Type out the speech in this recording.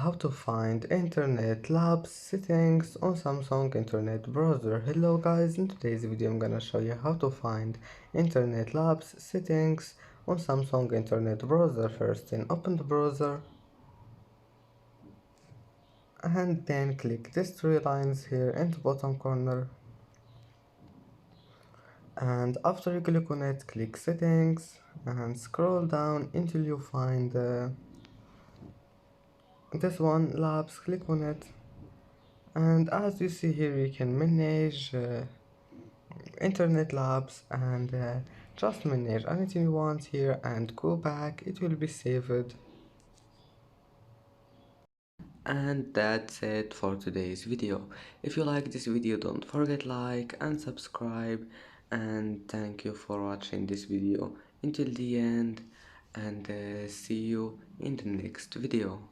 How to find Internet Labs settings on Samsung Internet Browser. Hello guys, in today's video I'm gonna show you how to find Internet Labs settings on Samsung Internet Browser. First, open the browser and then click these three lines here in the bottom corner, and after you click on it, click settings and scroll down until you find this one, labs. Click on it, and as you see here you can manage Internet Labs, and just manage anything you want here and go back. It will be saved. And that's it for today's video. If you like this video, don't forget like and subscribe, and thank you for watching this video until the end, and see you in the next video.